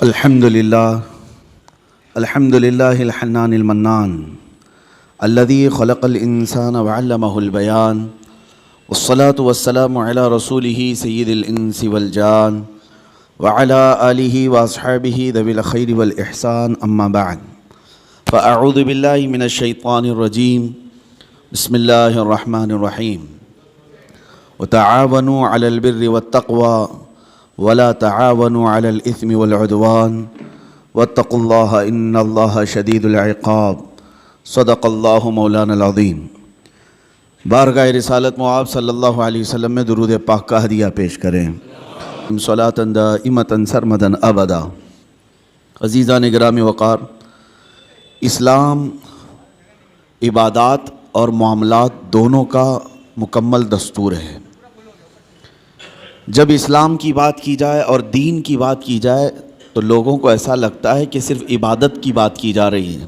الحمد لله الحنان المنان الذي خلق الإنسان وعلمه البيان والصلاة والسلام على رسوله سيد الإنس والجان وعلى آله وأصحابه ذوي الخير والإحسان أما بعد فأعوذ بالله من الشيطان الرجيم بسم الله الرحمن الرحيم وتعاونوا على البر والتقوى ولا تعاونوا على الإثم والعدوان واتقوا الله إن الله شديد العقاب صدق الله مولانا العظیم۔ بارگاہ رسالت معاب صلی اللہ علیہ وسلم میں درود پاک کا ہدیہ پیش کریں۔ صلاۃ دائمۃ سرمدا ابدا۔ عزیزان گرامی وقار، اسلام عبادات اور معاملات دونوں کا مکمل دستور ہے۔ جب اسلام کی بات کی جائے اور دین کی بات کی جائے تو لوگوں کو ایسا لگتا ہے کہ صرف عبادت کی بات کی جا رہی ہے،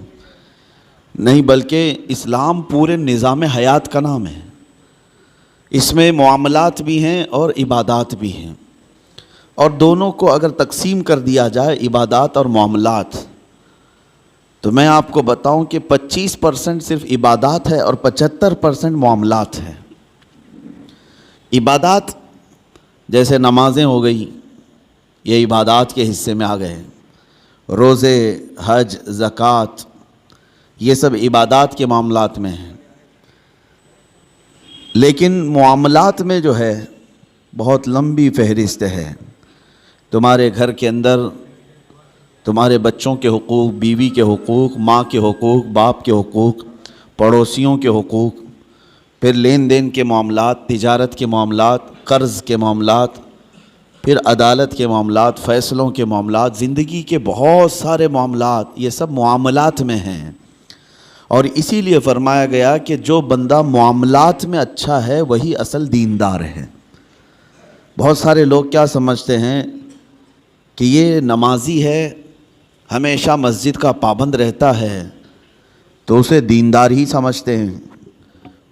نہیں بلکہ اسلام پورے نظام حیات کا نام ہے۔ اس میں معاملات بھی ہیں اور عبادات بھی ہیں، اور دونوں کو اگر تقسیم کر دیا جائے عبادات اور معاملات تو میں آپ کو بتاؤں کہ 25% صرف عبادات ہے اور 75% معاملات ہے۔ عبادات جیسے نمازیں ہو گئی، یہ عبادات کے حصے میں آ گئے، روزے، حج، زکوٰۃ، یہ سب عبادات کے معاملات میں ہیں۔ لیکن معاملات میں جو ہے بہت لمبی فہرست ہے۔ تمہارے گھر کے اندر تمہارے بچوں کے حقوق، بیوی کے حقوق، ماں کے حقوق، باپ کے حقوق، پڑوسیوں کے حقوق، پھر لین دین کے معاملات، تجارت کے معاملات، قرض کے معاملات، پھر عدالت کے معاملات، فیصلوں کے معاملات، زندگی کے بہت سارے معاملات، یہ سب معاملات میں ہیں۔ اور اسی لیے فرمایا گیا کہ جو بندہ معاملات میں اچھا ہے وہی اصل دیندار ہے۔ بہت سارے لوگ کیا سمجھتے ہیں کہ یہ نمازی ہے، ہمیشہ مسجد کا پابند رہتا ہے، تو اسے دیندار ہی سمجھتے ہیں۔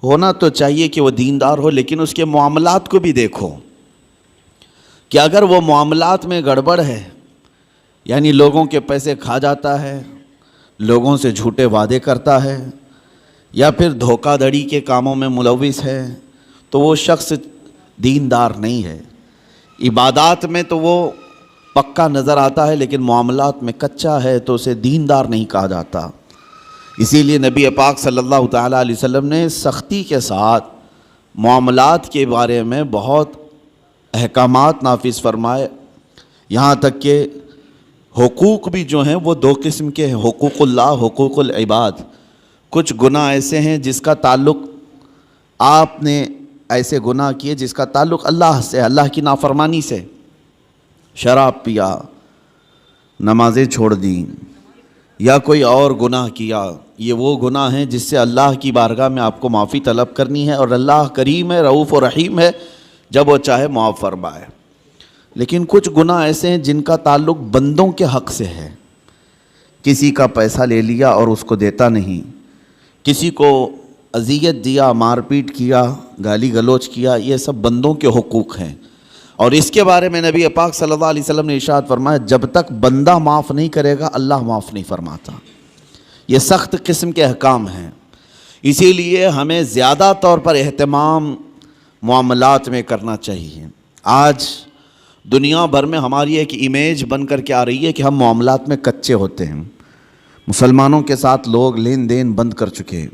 ہونا تو چاہیے کہ وہ دیندار ہو، لیکن اس کے معاملات کو بھی دیکھو کہ اگر وہ معاملات میں گڑبڑ ہے، یعنی لوگوں کے پیسے کھا جاتا ہے، لوگوں سے جھوٹے وعدے کرتا ہے، یا پھر دھوکہ دھڑی کے کاموں میں ملوث ہے، تو وہ شخص دیندار نہیں ہے۔ عبادات میں تو وہ پکا نظر آتا ہے، لیکن معاملات میں کچا ہے تو اسے دیندار نہیں کہا جاتا۔ اسی لیے نبی پاک صلی اللہ تعالیٰ علیہ وسلم نے سختی کے ساتھ معاملات کے بارے میں بہت احکامات نافذ فرمائے، یہاں تک کہ حقوق بھی جو ہیں وہ دو قسم کے ہیں، حقوق اللہ، حقوق العباد۔ کچھ گناہ ایسے ہیں جس کا تعلق آپ نے ایسے گناہ کیے جس کا تعلق اللہ سے، اللہ کی نافرمانی سے، شراب پیا، نمازیں چھوڑ دیں، یا کوئی اور گناہ کیا، یہ وہ گناہ ہیں جس سے اللہ کی بارگاہ میں آپ کو معافی طلب کرنی ہے، اور اللہ کریم ہے، رؤوف و رحیم ہے، جب وہ چاہے معاف فرمائے۔ لیکن کچھ گناہ ایسے ہیں جن کا تعلق بندوں کے حق سے ہے۔ کسی کا پیسہ لے لیا اور اس کو دیتا نہیں، کسی کو اذیت دیا، مار پیٹ کیا، گالی گلوچ کیا، یہ سب بندوں کے حقوق ہیں۔ اور اس کے بارے میں نبی پاک صلی اللہ علیہ وسلم نے ارشاد فرمایا، جب تک بندہ معاف نہیں کرے گا اللہ معاف نہیں فرماتا۔ یہ سخت قسم کے احکام ہیں، اسی لیے ہمیں زیادہ طور پر اہتمام معاملات میں کرنا چاہیے۔ آج دنیا بھر میں ہماری ایک امیج بن کر کے آ رہی ہے کہ ہم معاملات میں کچے ہوتے ہیں۔ مسلمانوں کے ساتھ لوگ لین دین بند کر چکے ہیں،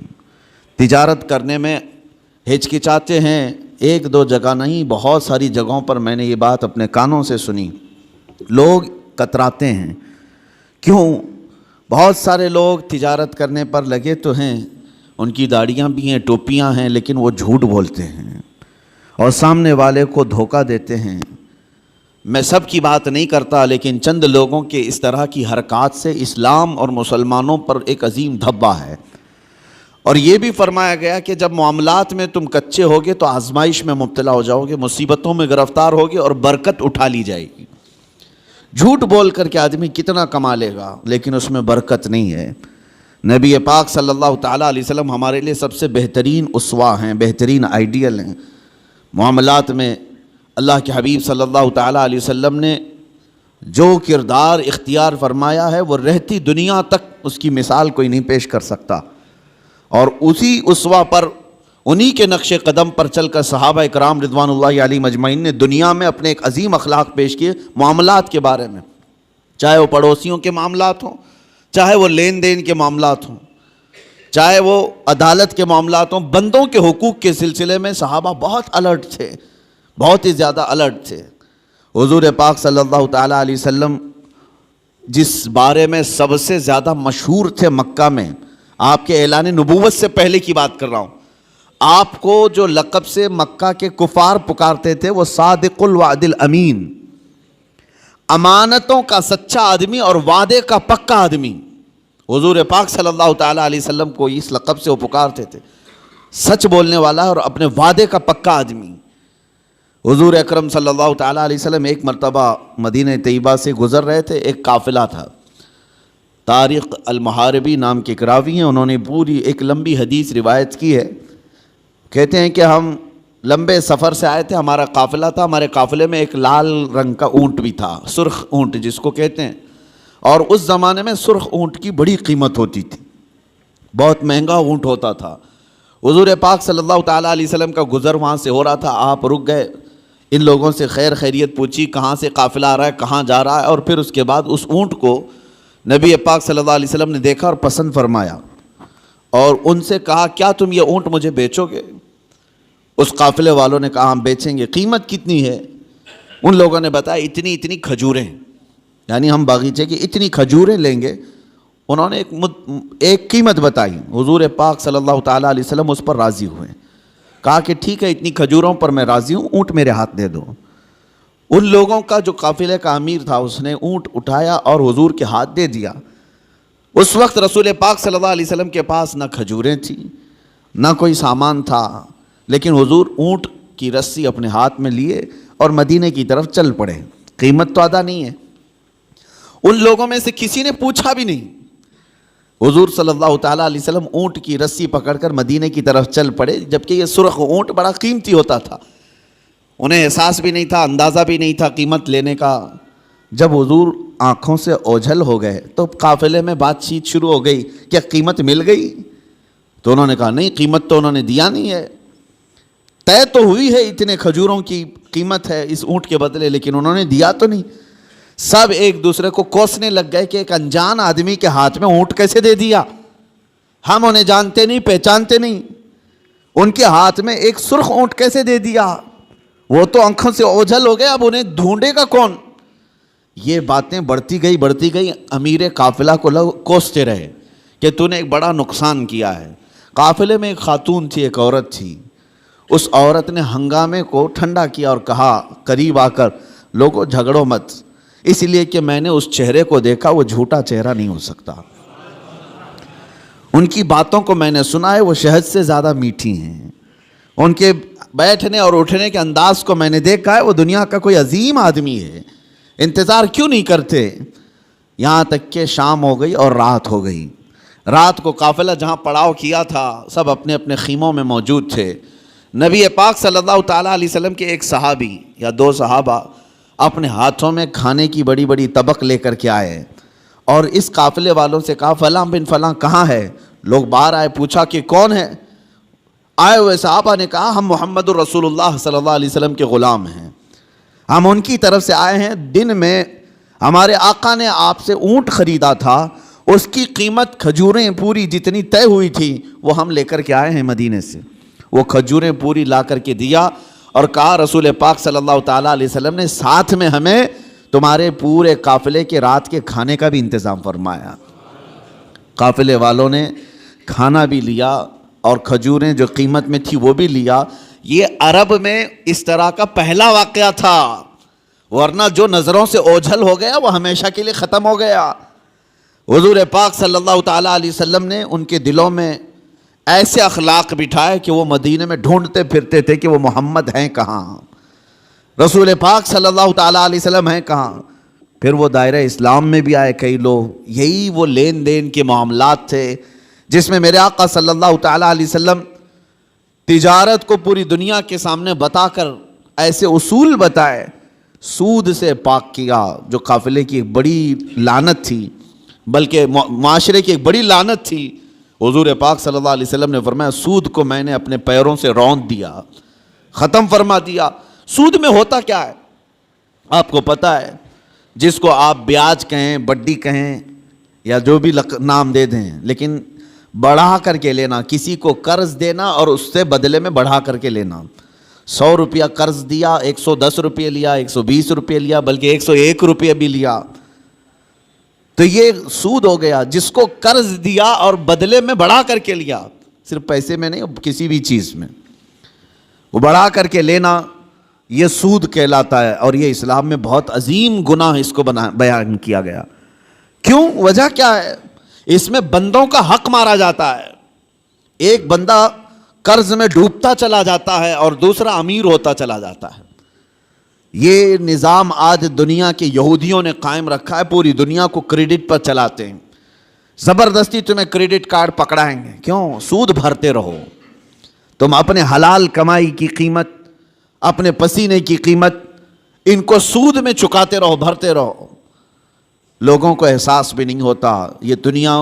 تجارت کرنے میں ہچکچاتے ہیں۔ ایک دو جگہ نہیں، بہت ساری جگہوں پر میں نے یہ بات اپنے کانوں سے سنی، لوگ کتراتے ہیں۔ کیوں؟ بہت سارے لوگ تجارت کرنے پر لگے تو ہیں، ان کی داڑیاں بھی ہیں، ٹوپیاں ہیں، لیکن وہ جھوٹ بولتے ہیں اور سامنے والے کو دھوکہ دیتے ہیں۔ میں سب کی بات نہیں کرتا، لیکن چند لوگوں کے اس طرح کی حرکات سے اسلام اور مسلمانوں پر ایک عظیم دھبہ ہے۔ اور یہ بھی فرمایا گیا کہ جب معاملات میں تم کچے ہوگے تو آزمائش میں مبتلا ہو جاؤ گے، مصیبتوں میں گرفتار ہوگے اور برکت اٹھا لی جائے گی۔ جھوٹ بول کر کے آدمی کتنا کما لے گا، لیکن اس میں برکت نہیں ہے۔ نبی پاک صلی اللہ تعالیٰ علیہ وسلم ہمارے لیے سب سے بہترین اسوہ ہیں، بہترین آئیڈیل ہیں۔ معاملات میں اللہ کے حبیب صلی اللہ تعالیٰ علیہ وسلم نے جو کردار اختیار فرمایا ہے وہ رہتی دنیا تک اس کی مثال کوئی نہیں پیش کر سکتا. اور اسی اسوہ پر، انہی کے نقش قدم پر چل کر صحابہ اکرام رضوان اللہ علیہم اجمعین نے دنیا میں اپنے ایک عظیم اخلاق پیش کیے معاملات کے بارے میں، چاہے وہ پڑوسیوں کے معاملات ہوں، چاہے وہ لین دین کے معاملات ہوں، چاہے وہ عدالت کے معاملات ہوں. بندوں کے حقوق کے سلسلے میں صحابہ بہت الرٹ تھے، بہت ہی زیادہ الرٹ تھے. حضور پاک صلی اللہ تعالیٰ علیہ وسلم جس بارے میں سب سے زیادہ مشہور تھے مکہ میں، آپ کے اعلان نبوت سے پہلے کی بات کر رہا ہوں، آپ کو جو لقب سے مکہ کے کفار پکارتے تھے وہ صادق الوعد الامین، امانتوں کا سچا آدمی اور وعدے کا پکا آدمی. حضور پاک صلی اللہ تعالیٰ علیہ وسلم کو اس لقب سے وہ پکارتے تھے، سچ بولنے والا اور اپنے وعدے کا پکا آدمی. حضور اکرم صلی اللہ تعالیٰ علیہ وسلم ایک مرتبہ مدینہ طیبہ سے گزر رہے تھے، ایک قافلہ تھا. طارق المحاربی نام کے راوی ہیں، انہوں نے پوری ایک لمبی حدیث روایت کی ہے. کہتے ہیں کہ ہم لمبے سفر سے آئے تھے، ہمارا قافلہ تھا، ہمارے قافلے میں ایک لال رنگ کا اونٹ بھی تھا، سرخ اونٹ جس کو کہتے ہیں. اور اس زمانے میں سرخ اونٹ کی بڑی قیمت ہوتی تھی، بہت مہنگا اونٹ ہوتا تھا. حضور پاک صلی اللہ تعالیٰ علیہ وسلم کا گزر وہاں سے ہو رہا تھا، آپ رک گئے، ان لوگوں سے خیر خیریت پوچھی، کہاں سے قافلہ آ رہا ہے، کہاں جا رہا ہے. اور پھر اس کے بعد اس اونٹ کو نبی پاک صلی اللہ علیہ وسلم نے دیکھا اور پسند فرمایا، اور ان سے کہا کیا تم یہ اونٹ مجھے بیچو گے؟ اس قافلے والوں نے کہا ہم بیچیں گے. قیمت کتنی ہے؟ ان لوگوں نے بتایا اتنی کھجوریں، یعنی ہم باغیچے کی اتنی کھجوریں لیں گے. انہوں نے ایک قیمت بتائی. حضور پاک صلی اللہ تعالیٰ علیہ وسلم اس پر راضی ہوئے، کہا کہ ٹھیک ہے اتنی کھجوروں پر میں راضی ہوں، اونٹ میرے ہاتھ دے دو. ان لوگوں کا جو قافلے کا امیر تھا اس نے اونٹ اٹھایا اور حضور کے ہاتھ دے دیا. اس وقت رسول پاک صلی اللہ علیہ وسلم کے پاس نہ کھجوریں تھیں نہ کوئی سامان تھا، لیکن حضور اونٹ کی رسی اپنے ہاتھ میں لیے اور مدینے کی طرف چل پڑے. قیمت تو ادا نہیں ہے. ان لوگوں میں سے کسی نے پوچھا بھی نہیں. حضور صلی اللہ تعالیٰ علیہ وسلم اونٹ کی رسی پکڑ کر مدینے کی طرف چل پڑے، جبکہ یہ سرخ اونٹ بڑا قیمتی ہوتا تھا. انہیں احساس بھی نہیں تھا، اندازہ بھی نہیں تھا قیمت لینے کا. جب حضور آنکھوں سے اوجھل ہو گئے تو قافلے میں بات چیت شروع ہو گئی، کیا قیمت مل گئی؟ تو انہوں نے کہا نہیں، قیمت تو انہوں نے دیا نہیں ہے، طے تو ہوئی ہے اتنے کھجوروں کی قیمت ہے اس اونٹ کے بدلے، لیکن انہوں نے دیا تو نہیں. سب ایک دوسرے کو کوسنے لگ گئے کہ ایک انجان آدمی کے ہاتھ میں اونٹ کیسے دے دیا، ہم انہیں جانتے نہیں، پہچانتے نہیں، ان کے ہاتھ میں ایک سرخ اونٹ کیسے دے دیا؟ وہ تو آنکھوں سے اوجھل ہو گئے، اب انہیں ڈھونڈے گا کون؟ یہ باتیں بڑھتی گئی. امیر قافلہ کو لوگ کوستے رہے کہ تو نے ایک بڑا نقصان کیا ہے. قافلے میں ایک خاتون تھی، ایک عورت تھی. اس عورت نے ہنگامے کو ٹھنڈا کیا اور کہا قریب آ کر لوگوں جھگڑو مت، اس لیے کہ میں نے اس چہرے کو دیکھا، وہ جھوٹا چہرہ نہیں ہو سکتا. ان کی باتوں کو میں نے سنا ہے، وہ شہد سے زیادہ میٹھی ہیں. ان کے بیٹھنے اور اٹھنے کے انداز کو میں نے دیکھا ہے، وہ دنیا کا کوئی عظیم آدمی ہے. انتظار کیوں نہیں کرتے؟ یہاں تک کہ شام ہو گئی اور رات ہو گئی. رات کو قافلہ جہاں پڑاؤ کیا تھا سب اپنے اپنے خیموں میں موجود تھے. نبی پاک صلی اللہ تعالیٰ علیہ وسلم کے ایک صحابی یا دو صحابہ اپنے ہاتھوں میں کھانے کی بڑی بڑی طبق لے کر کے آئے اور اس قافلے والوں سے کہا فلاں بن فلاں کہاں ہے؟ لوگ باہر آئے، پوچھا کہ کون ہے؟ آئے ہوئے صحابہ نے کہا ہم محمد الرسول اللہ صلی اللہ علیہ وسلم کے غلام ہیں، ہم ان کی طرف سے آئے ہیں. دن میں ہمارے آقا نے آپ سے اونٹ خریدا تھا، اس کی قیمت کھجوریں پوری جتنی طے ہوئی تھی وہ ہم لے کر کے آئے ہیں مدینے سے. وہ کھجوریں پوری لا کر کے دیا اور کہا رسول پاک صلی اللہ تعالیٰ علیہ وسلم نے ساتھ میں ہمیں تمہارے پورے قافلے کے رات کے کھانے کا بھی انتظام فرمایا. قافلے والوں نے کھانا بھی لیا اور کھجوریں جو قیمت میں تھی وہ بھی لیا. یہ عرب میں اس طرح کا پہلا واقعہ تھا، ورنہ جو نظروں سے اوجھل ہو گیا وہ ہمیشہ کے لیے ختم ہو گیا. حضور پاک صلی اللہ تعالیٰ علیہ وسلم نے ان کے دلوں میں ایسے اخلاق بٹھائے کہ وہ مدینے میں ڈھونڈتے پھرتے تھے کہ وہ محمد ہیں کہاں، رسول پاک صلی اللہ تعالیٰ علیہ وسلم ہیں کہاں. پھر وہ دائرہ اسلام میں بھی آئے کئی لوگ. یہی وہ لین دین کے معاملات تھے جس میں میرے آقا صلی اللہ تعالیٰ علیہ وسلم تجارت کو پوری دنیا کے سامنے بتا کر ایسے اصول بتائے، سود سے پاک کیا، جو قافلے کی ایک بڑی لعنت تھی، بلکہ معاشرے کی ایک بڑی لعنت تھی. حضور پاک صلی اللہ علیہ وسلم نے فرمایا سود کو میں نے اپنے پیروں سے روند دیا، ختم فرما دیا. سود میں ہوتا کیا ہے آپ کو پتہ ہے؟ جس کو آپ بیاج کہیں، بڈی کہیں، یا جو بھی نام دے دیں، لیکن بڑھا کر کے لینا، کسی کو قرض دینا اور اس سے بدلے میں بڑھا کر کے لینا. 100 روپیہ قرض دیا، 110 روپے لیا، 120 روپے لیا، بلکہ 101 روپے بھی لیا، تو یہ سود ہو گیا. جس کو قرض دیا اور بدلے میں بڑھا کر کے لیا، صرف پیسے میں نہیں، کسی بھی چیز میں وہ بڑھا کر کے لینا، یہ سود کہلاتا ہے. اور یہ اسلام میں بہت عظیم گناہ اس کو بیان کیا گیا. کیوں؟ وجہ کیا ہے؟ اس میں بندوں کا حق مارا جاتا ہے. ایک بندہ قرض میں ڈوبتا چلا جاتا ہے اور دوسرا امیر ہوتا چلا جاتا ہے. یہ نظام آج دنیا کے یہودیوں نے قائم رکھا ہے. پوری دنیا کو کریڈٹ پر چلاتے ہیں. زبردستی تمہیں کریڈٹ کارڈ پکڑائیں گے. کیوں؟ سود بھرتے رہو. تم اپنے حلال کمائی کی قیمت، اپنے پسینے کی قیمت ان کو سود میں چکاتے رہو، بھرتے رہو. لوگوں کو احساس بھی نہیں ہوتا. یہ دنیا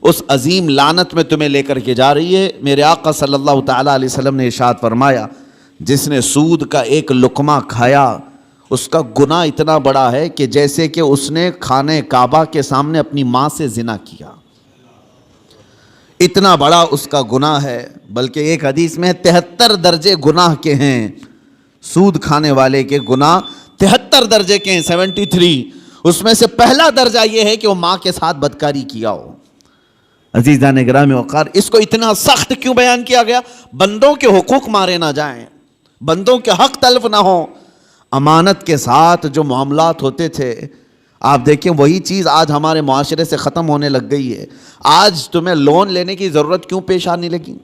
اس عظیم لعنت میں تمہیں لے کر کے جا رہی ہے. میرے آقا صلی اللہ تعالیٰ علیہ وسلم نے ارشاد فرمایا جس نے سود کا ایک لقمہ کھایا اس کا گناہ اتنا بڑا ہے کہ جیسے کہ اس نے خانہ کعبہ کے سامنے اپنی ماں سے زنا کیا. اتنا بڑا اس کا گناہ ہے. بلکہ ایک حدیث میں 73 درجے گناہ کے ہیں. سود کھانے والے کے گناہ 73 درجے کے ہیں، 73. اس میں سے پہلا درجہ یہ ہے کہ وہ ماں کے ساتھ بدکاری کیا ہو. عزیزان گرامی وقار، اس کو اتنا سخت کیوں بیان کیا گیا؟ بندوں کے حقوق مارے نہ جائیں، بندوں کے حق تلف نہ ہوں. امانت کے ساتھ جو معاملات ہوتے تھے، آپ دیکھیں وہی چیز آج ہمارے معاشرے سے ختم ہونے لگ گئی ہے. آج تمہیں لون لینے کی ضرورت کیوں پیش آنے لگی؟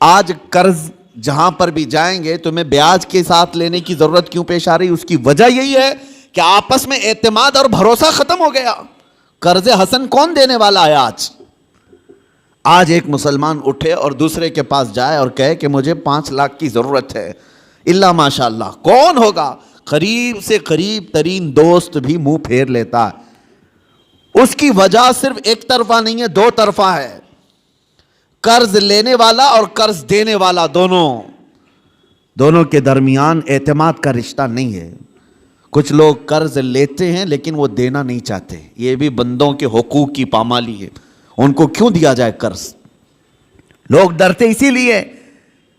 آج قرض جہاں پر بھی جائیں گے تمہیں بیاج کے ساتھ لینے کی ضرورت کیوں پیش آ رہی؟ اس کی وجہ یہی ہے کہ آپس میں اعتماد اور بھروسہ ختم ہو گیا. قرض حسن کون دینے والا ہے؟ آج ایک مسلمان اٹھے اور دوسرے کے پاس جائے اور کہے کہ مجھے 5 لاکھ کی ضرورت ہے، اللہ ماشاء اللہ کون ہوگا؟ قریب سے قریب ترین دوست بھی منہ پھیر لیتا ہے. اس کی وجہ صرف ایک طرفہ نہیں ہے، 2 طرفہ ہے. قرض لینے والا اور قرض دینے والا دونوں کے درمیان اعتماد کا رشتہ نہیں ہے. کچھ لوگ قرض لیتے ہیں لیکن وہ دینا نہیں چاہتے. یہ بھی بندوں کے حقوق کی پامالی ہے. ان کو کیوں دیا جائے قرض؟ لوگ ڈرتے اسی لیے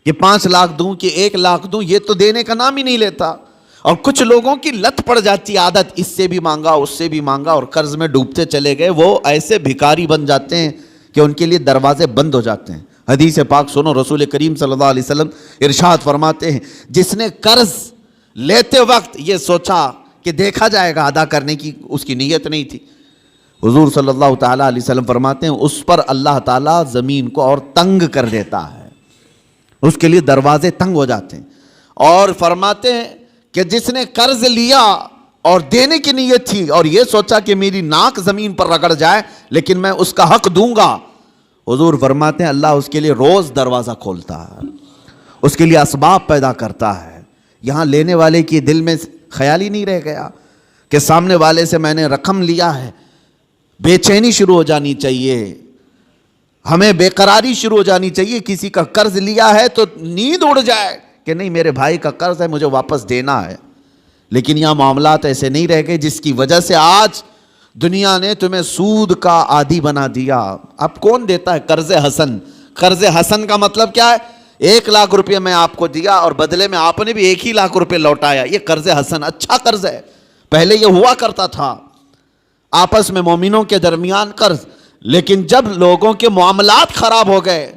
کہ 5 لاکھ دوں کہ 1 لاکھ دوں، یہ تو دینے کا نام ہی نہیں لیتا. اور کچھ لوگوں کی لت پڑ جاتی عادت، اس سے بھی مانگا اس سے بھی مانگا اور قرض میں ڈوبتے چلے گئے. وہ ایسے بھکاری بن جاتے ہیں کہ ان کے لیے دروازے بند ہو جاتے ہیں. حدیث پاک سنو، رسول کریم صلی اللہ علیہ وسلم ارشاد فرماتے ہیں جس نے قرض لیتے وقت یہ سوچا کہ دیکھا جائے گا، ادا کرنے کی اس کی نیت نہیں تھی، حضور صلی اللہ تعالیٰ علیہ وسلم فرماتے ہیں اس پر اللہ تعالیٰ زمین کو اور تنگ کر دیتا ہے، اس کے لیے دروازے تنگ ہو جاتے ہیں. اور فرماتے ہیں کہ جس نے قرض لیا اور دینے کی نیت تھی اور یہ سوچا کہ میری ناک زمین پر رگڑ جائے لیکن میں اس کا حق دوں گا، حضور فرماتے ہیں اللہ اس کے لیے روز دروازہ کھولتا ہے، اس کے لیے اسباب پیدا کرتا ہے. یہاں لینے والے کی دل میں خیال ہی نہیں رہ گیا کہ سامنے والے سے میں نے رقم لیا ہے. بے چینی شروع ہو جانی چاہیے، ہمیں بے قراری شروع ہو جانی چاہیے. کسی کا قرض لیا ہے تو نیند اڑ جائے کہ نہیں میرے بھائی کا قرض ہے مجھے واپس دینا ہے. لیکن یہاں معاملات ایسے نہیں رہ گئے، جس کی وجہ سے آج دنیا نے تمہیں سود کا عادی بنا دیا. اب کون دیتا ہے قرض حسن؟ قرض حسن کا مطلب کیا ہے؟ 1 لاکھ روپے میں آپ کو دیا اور بدلے میں آپ نے بھی 1 ہی لاکھ روپے لوٹایا. یہ قرض حسن اچھا قرض ہے. پہلے یہ ہوا کرتا تھا آپس میں مومنوں کے درمیان قرض، لیکن جب لوگوں کے معاملات خراب ہو گئے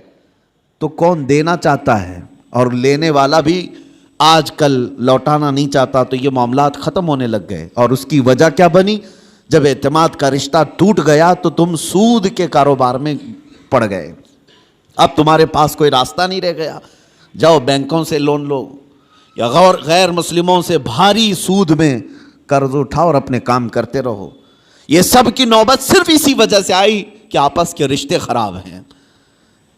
تو کون دینا چاہتا ہے اور لینے والا بھی آج کل لوٹانا نہیں چاہتا، تو یہ معاملات ختم ہونے لگ گئے. اور اس کی وجہ کیا بنی؟ جب اعتماد کا رشتہ ٹوٹ گیا تو تم سود کے کاروبار میں پڑ گئے. اب تمہارے پاس کوئی راستہ نہیں رہ گیا، جاؤ بینکوں سے لون لو یا غیر مسلموں سے بھاری سود میں قرض اٹھاؤ اور اپنے کام کرتے رہو. یہ سب کی نوبت صرف اسی وجہ سے آئی کہ آپس کے رشتے خراب ہیں،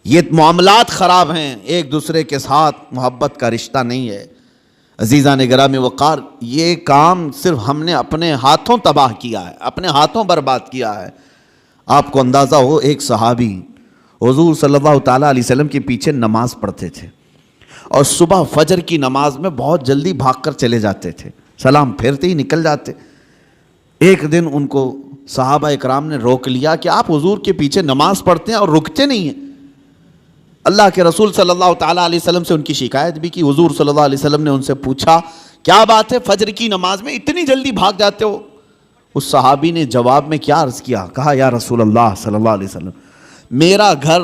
یہ معاملات خراب ہیں، ایک دوسرے کے ساتھ محبت کا رشتہ نہیں ہے. عزیزان گرامی وقار، یہ کام صرف ہم نے اپنے ہاتھوں تباہ کیا ہے، اپنے ہاتھوں برباد کیا ہے۔ آپ کو اندازہ ہو، ایک صحابی حضور صلی اللہ تعالیٰ علیہ وسلم کے پیچھے نماز پڑھتے تھے، اور صبح فجر کی نماز میں بہت جلدی بھاگ کر چلے جاتے تھے، سلام پھیرتے ہی نکل جاتے۔ ایک دن ان کو صحابہ اکرام نے روک لیا کہ آپ حضور کے پیچھے نماز پڑھتے ہیں اور رکتے نہیں ہیں۔ اللہ کے رسول صلی اللہ تعالیٰ علیہ وسلم سے ان کی شکایت بھی کی۔ حضور صلی اللہ علیہ وسلم نے ان سے پوچھا، کیا بات ہے فجر کی نماز میں اتنی جلدی بھاگ جاتے ہو؟ اس صحابی نے جواب میں کیا عرض کیا، کہا یا رسول اللہ صلی اللہ علیہ وسلم، میرا گھر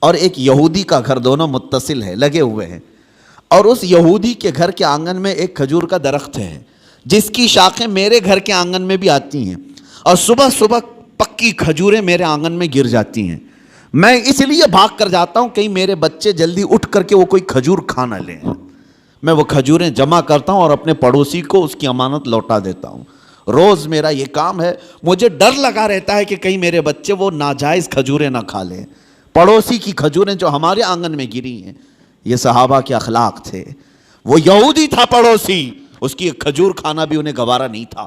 اور ایک یہودی کا گھر دونوں متصل ہے، لگے ہوئے ہیں، اور اس یہودی کے گھر کے آنگن میں ایک کھجور کا درخت ہے جس کی شاخیں میرے گھر کے آنگن میں بھی آتی ہیں، اور صبح صبح پکی کھجوریں میرے آنگن میں گر جاتی ہیں۔ میں اس لیے بھاگ کر جاتا ہوں کہیں میرے بچے جلدی اٹھ کر کے وہ کوئی کھجور کھا نہ لیں۔ میں وہ کھجوریں جمع کرتا ہوں اور اپنے پڑوسی کو اس کی امانت لوٹا دیتا ہوں۔ روز میرا یہ کام ہے، مجھے ڈر لگا رہتا ہے کہ کہیں میرے بچے وہ ناجائز کھجوریں نہ کھا لیں، پڑوسی کی کھجوریں جو ہمارے آنگن میں گری ہیں۔ یہ صحابہ کے اخلاق تھے۔ وہ یہودی تھا پڑوسی، اس کی ایک کھجور کھانا بھی انہیں گوارا نہیں تھا۔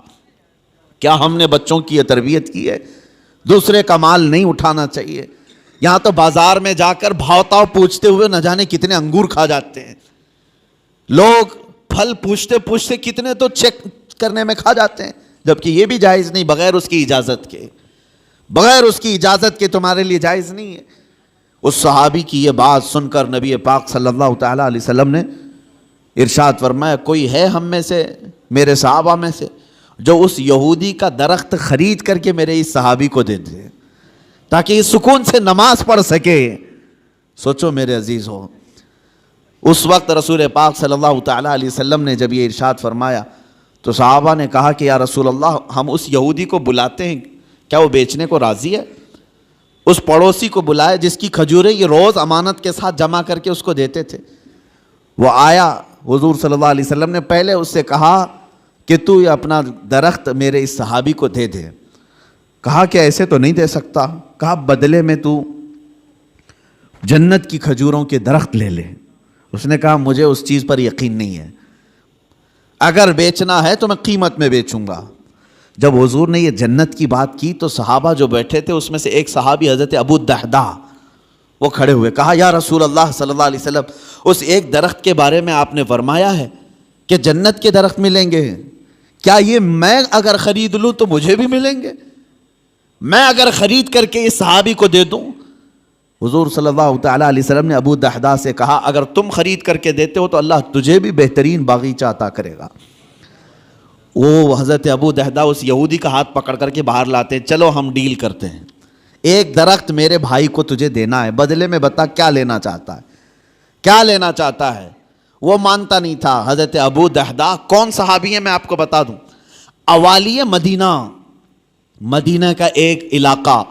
کیا ہم نے بچوں کی یہ تربیت کی ہے؟ دوسرے کا مال نہیں اٹھانا چاہیے۔ یہاں تو بازار میں جا کر بھاؤ پوچھتے ہوئے نہ جانے کتنے انگور کھا جاتے ہیں لوگ، پھل پوچھتے پوچھتے کتنے تو چیک کرنے میں کھا جاتے ہیں، جبکہ یہ بھی جائز نہیں، بغیر اس کی اجازت کے، بغیر اس کی اجازت کے تمہارے لیے جائز نہیں ہے۔ اس صحابی کی یہ بات سن کر نبی پاک صلی اللہ تعالیٰ علیہ وسلم نے ارشاد فرمایا، کوئی ہے ہم میں سے، میرے صحابہ میں سے، جو اس یہودی کا درخت خرید کر کے میرے اس صحابی کو دے دے تاکہ یہ سکون سے نماز پڑھ سکے۔ سوچو میرے عزیز ہو، اس وقت رسول پاک صلی اللہ تعالیٰ علیہ وسلم نے جب یہ ارشاد فرمایا تو صحابہ نے کہا کہ یا رسول اللہ، ہم اس یہودی کو بلاتے ہیں، کیا وہ بیچنے کو راضی ہے؟ اس پڑوسی کو بلائے جس کی کھجوریں یہ روز امانت کے ساتھ جمع کر کے اس کو دیتے تھے۔ وہ آیا، حضور صلی اللہ علیہ وسلم نے پہلے اس سے کہا کہ تو یہ اپنا درخت میرے اس صحابی کو دے دے۔ کہا کہ ایسے تو نہیں دے سکتا۔ کہا بدلے میں تو جنت کی کھجوروں کے درخت لے لے۔ اس نے کہا مجھے اس چیز پر یقین نہیں ہے، اگر بیچنا ہے تو میں قیمت میں بیچوں گا۔ جب حضور نے یہ جنت کی بات کی تو صحابہ جو بیٹھے تھے اس میں سے ایک صحابی حضرت ابو الدحداء وہ کھڑے ہوئے، کہا یا رسول اللہ صلی اللہ علیہ وسلم، اس ایک درخت کے بارے میں آپ نے فرمایا ہے کہ جنت کے درخت ملیں گے، کیا یہ میں اگر خرید لوں تو مجھے بھی ملیں گے؟ میں اگر خرید کر کے اس صحابی کو دے دوں؟ حضور صلی اللہ تعالیٰ علیہ وسلم نے ابو الدحداء سے کہا اگر تم خرید کر کے دیتے ہو تو اللہ تجھے بھی بہترین باغیچہ عطا کرے گا۔ وہ حضرت ابو الدحداء اس یہودی کا ہاتھ پکڑ کر کے باہر لاتے ہیں، چلو ہم ڈیل کرتے ہیں، ایک درخت میرے بھائی کو تجھے دینا ہے، بدلے میں بتا کیا لینا چاہتا ہے، کیا لینا چاہتا ہے؟ وہ مانتا نہیں تھا۔ حضرت ابو الدحداء کون صحابی ہیں میں آپ کو بتا دوں، اوالی مدینہ، مدینہ کا ایک علاقہ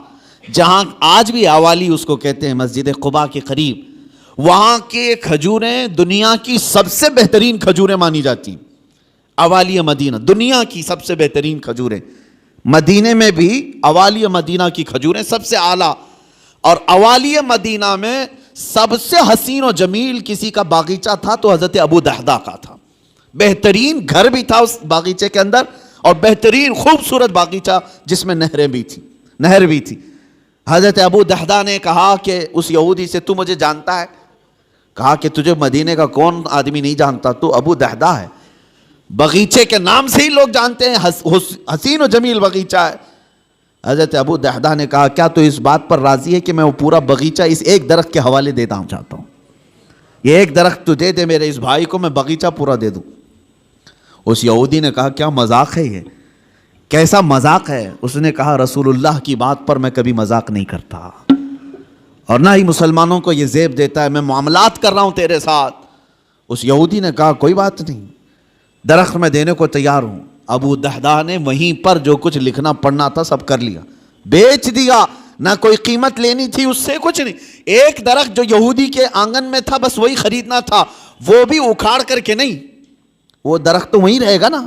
جہاں آج بھی اوالی اس کو کہتے ہیں، مسجد قباء کے قریب، وہاں کے کھجوریں دنیا کی سب سے بہترین کھجوریں مانی جاتی، اوالی مدینہ دنیا کی سب سے بہترین کھجوریں، مدینے میں بھی اوالی مدینہ کی کھجوریں سب سے اعلیٰ، اور اوالی مدینہ میں سب سے حسین و جمیل کسی کا باغیچہ تھا تو حضرت ابو الدحداء کا تھا۔ بہترین گھر بھی تھا اس باغیچے کے اندر، اور بہترین خوبصورت باغیچہ جس میں نہر بھی تھی۔ حضرت ابو الدحداء نے کہا کہ اس یہودی سے تو مجھے جانتا ہے؟ کہا کہ تجھے مدینے کا کون آدمی نہیں جانتا، تو ابو الدحداء ہے، باغیچے کے نام سے ہی لوگ جانتے ہیں، حسین و جمیل باغیچہ ہے۔ حضرت ابو الدحداء نے کہا کیا تو اس بات پر راضی ہے کہ میں وہ پورا باغیچہ اس ایک درخت کے حوالے دیتا ہوں چاہتا ہوں، یہ ایک درخت تو دے دے میرے اس بھائی کو، میں باغیچہ پورا دے دوں۔ اس یہودی نے کہا کیا مذاق ہے، یہ کیسا مذاق ہے؟ اس نے کہا رسول اللہ کی بات پر میں کبھی مذاق نہیں کرتا، اور نہ ہی مسلمانوں کو یہ زیب دیتا ہے، میں معاملات کر رہا ہوں تیرے ساتھ۔ اس یہودی نے کہا کوئی بات نہیں، درخت میں دینے کو تیار ہوں۔ ابو الدحداء نے وہیں پر جو کچھ لکھنا پڑھنا تھا سب کر لیا، بیچ دیا، نہ کوئی قیمت لینی تھی اس سے، کچھ نہیں۔ ایک درخت جو یہودی کے آنگن میں تھا بس وہی خریدنا تھا، وہ بھی اکھاڑ کر کے نہیں، وہ درخت تو وہیں رہے گا نا،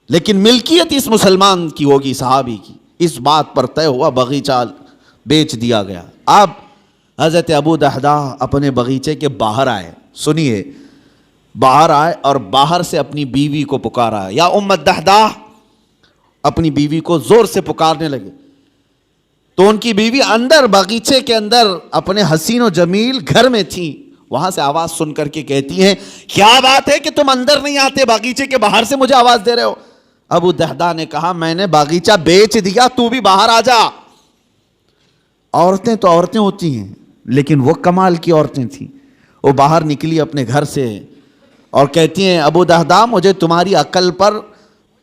لیکن ملکیت اس مسلمان کی ہوگی، صحابی کی۔ اس بات پر طے ہوا، باغیچہ بیچ دیا گیا۔ اب حضرت ابو الدحداء اپنے باغیچے کے باہر آئے، سنیے، باہر آئے اور باہر سے اپنی بیوی کو پکارا، یا ام الدحداح، اپنی بیوی کو زور سے پکارنے لگے. تو ان کی بیوی اندر باغیچے کے اندر اپنے حسین و جمیل گھر میں تھی. وہاں سے آواز سن کر کے کہتی ہیں کیا بات ہے کہ تم اندر نہیں آتے، باغیچے کے باہر سے مجھے آواز دے رہے ہو؟ ابو دحداح نے کہا میں نے باغیچہ بیچ دیا، تو بھی باہر آ جا. عورتیں تو عورتیں ہوتی ہیں، لیکن وہ کمال کی عورتیں تھیں. وہ باہر نکلی اپنے گھر سے اور کہتی ہیں ابو دحداح مجھے تمہاری عقل پر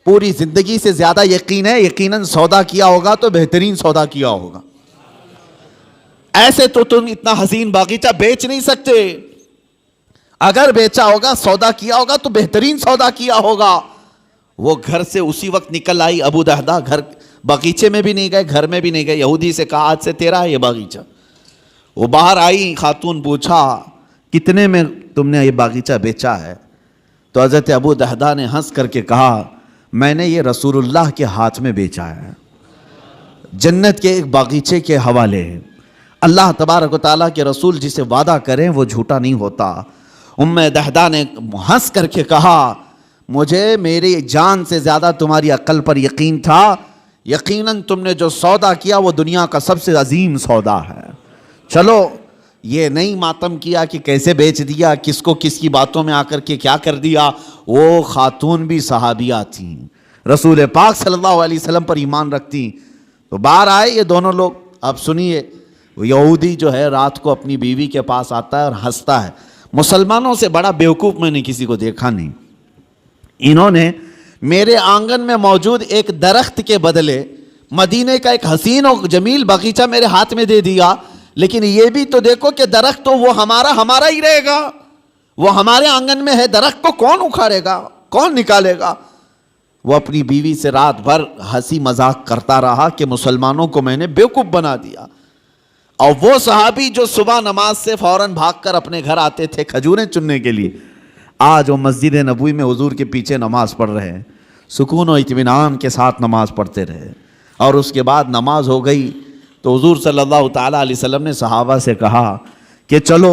پوری زندگی سے زیادہ یقین ہے، یقیناً سودا کیا ہوگا تو بہترین سودا کیا ہوگا، ایسے تو تم اتنا حسین باغیچہ بیچ نہیں سکتے، اگر بیچا ہوگا سودا کیا ہوگا تو بہترین سودا کیا ہوگا. وہ گھر سے اسی وقت نکل آئی. ابو دحداح گھر باغیچے میں بھی نہیں گئے، گھر میں بھی نہیں گئے. یہودی سے کہا آج سے تیرا ہے یہ باغیچہ. وہ باہر آئی، خاتون پوچھا کتنے میں تم نے یہ باغیچہ بیچا ہے؟ تو حضرت ابو دحداح نے ہنس کر کے کہا میں نے یہ رسول اللہ کے ہاتھ میں بیچا ہے، جنت کے ایک باغیچے کے حوالے. اللہ تبارک و تعالیٰ کے رسول جسے وعدہ کریں وہ جھوٹا نہیں ہوتا. ام دحداح نے ہنس کر کے کہا مجھے میری جان سے زیادہ تمہاری عقل پر یقین تھا، یقیناً تم نے جو سودا کیا وہ دنیا کا سب سے عظیم سودا ہے. چلو یہ نہیں ماتم کیا کہ کیسے بیچ دیا، کس کو کس کی باتوں میں آ کر کے کیا کر دیا. وہ خاتون بھی صحابیہ تھیں، رسول پاک صلی اللہ علیہ وسلم پر ایمان رکھتی. تو باہر آئے یہ دونوں لوگ. اب سنیے، یہودی جو ہے رات کو اپنی بیوی کے پاس آتا ہے اور ہنستا ہے. مسلمانوں سے بڑا بیوقوف میں نے کسی کو دیکھا نہیں. انہوں نے میرے آنگن میں موجود ایک درخت کے بدلے مدینے کا ایک حسین و جمیل باغیچہ میرے ہاتھ میں دے دیا، لیکن یہ بھی تو دیکھو کہ درخت تو وہ ہمارا ہی رہے گا، وہ ہمارے آنگن میں ہے، درخت کو کون اکھاڑے گا، کون نکالے گا. وہ اپنی بیوی سے رات بھر ہنسی مذاق کرتا رہا کہ مسلمانوں کو میں نے بیوقوف بنا دیا. اور وہ صحابی جو صبح نماز سے فوراً بھاگ کر اپنے گھر آتے تھے کھجوریں چننے کے لیے، آج وہ مسجد نبوی میں حضور کے پیچھے نماز پڑھ رہے ہیں، سکون و اطمینان کے ساتھ نماز پڑھتے رہے. اور اس کے بعد نماز ہو گئی تو حضور صلی اللہ تعالیٰ علیہ وسلم نے صحابہ سے کہا کہ چلو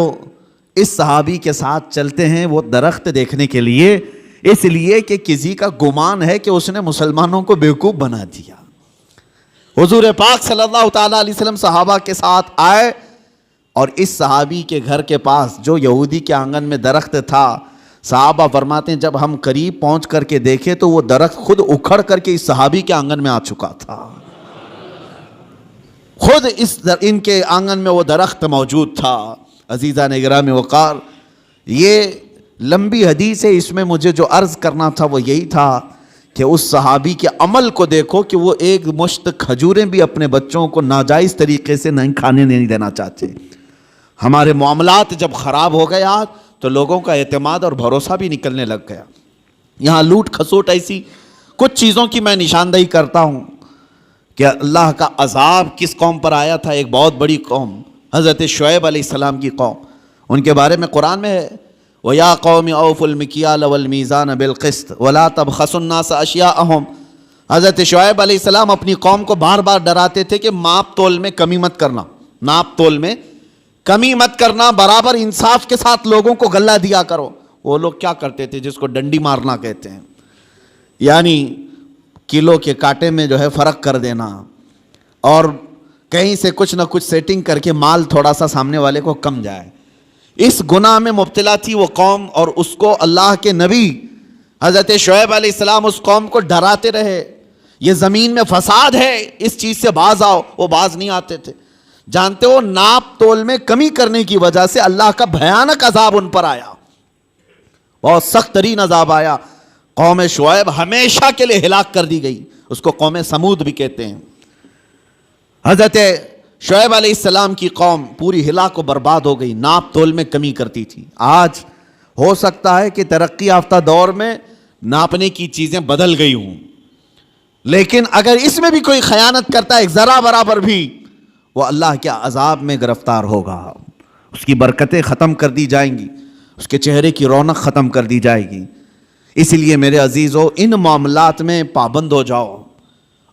اس صحابی کے ساتھ چلتے ہیں وہ درخت دیکھنے کے لیے، اس لیے کہ کسی کا گمان ہے کہ اس نے مسلمانوں کو بیوقوف بنا دیا. حضور پاک صلی اللہ تعالیٰ علیہ وسلم صحابہ کے ساتھ آئے اور اس صحابی کے گھر کے پاس جو یہودی کے آنگن میں درخت تھا، صحابہ فرماتے ہیں جب ہم قریب پہنچ کر کے دیکھے تو وہ درخت خود اکھڑ کر کے اس صحابی کے آنگن میں آ چکا تھا. خود ان کے آنگن میں وہ درخت موجود تھا. عزیزان گرامی وقار، یہ لمبی حدیث ہے، اس میں مجھے جو عرض کرنا تھا وہ یہی تھا کہ اس صحابی کے عمل کو دیکھو کہ وہ ایک مشت کھجوریں بھی اپنے بچوں کو ناجائز طریقے سے نہیں کھانے نہیں دینا چاہتے. ہمارے معاملات جب خراب ہو گیا تو لوگوں کا اعتماد اور بھروسہ بھی نکلنے لگ گیا. یہاں لوٹ کھسوٹ ایسی کچھ چیزوں کی میں نشاندہی کرتا ہوں کہ اللہ کا عذاب کس قوم پر آیا تھا. ایک بہت بڑی قوم، حضرت شعیب علیہ السلام کی قوم. ان کے بارے میں قرآن میں ہے وَيَا قَوْمِ أَوْفُوا الْمِكْيَالَ وَالْمِيزَانَ بِالْقِسْطِ وَلَا تَبْخَسُوا النَّاسَ أَشْيَاءَهُمْ. حضرت شعیب علیہ السلام اپنی قوم کو بار بار ڈراتے تھے کہ ماپ تول میں کمی مت کرنا، ناپ تول میں کمی مت کرنا، برابر انصاف کے ساتھ لوگوں کو غلہ دیا کرو. وہ لوگ کیا کرتے تھے جس کو ڈنڈی مارنا کہتے ہیں، یعنی کلو کے کانٹے میں جو ہے فرق کر دینا اور کہیں سے کچھ نہ کچھ سیٹنگ کر کے مال تھوڑا سا سامنے والے کو کم جائے. اس گناہ میں مبتلا تھی وہ قوم، اور اس کو اللہ کے نبی حضرت شعیب علیہ السلام اس قوم کو ڈراتے رہے یہ زمین میں فساد ہے، اس چیز سے باز آؤ. وہ باز نہیں آتے تھے. جانتے ہو ناپ تول میں کمی کرنے کی وجہ سے اللہ کا بھیانک عذاب ان پر آیا، بہت سخت ترین عذاب آیا. قوم شعیب ہمیشہ کے لیے ہلاک کر دی گئی، اس کو قوم سمود بھی کہتے ہیں. حضرت شعیب علیہ السلام کی قوم پوری ہلاک و برباد ہو گئی، ناپ تول میں کمی کرتی تھی. آج ہو سکتا ہے کہ ترقی یافتہ دور میں ناپنے کی چیزیں بدل گئی ہوں، لیکن اگر اس میں بھی کوئی خیانت کرتا ہے ذرا برابر بھی، وہ اللہ کے عذاب میں گرفتار ہوگا. اس کی برکتیں ختم کر دی جائیں گی، اس کے چہرے کی رونق ختم کر دی جائے گی. اس لیے میرے عزیزو ان معاملات میں پابند ہو جاؤ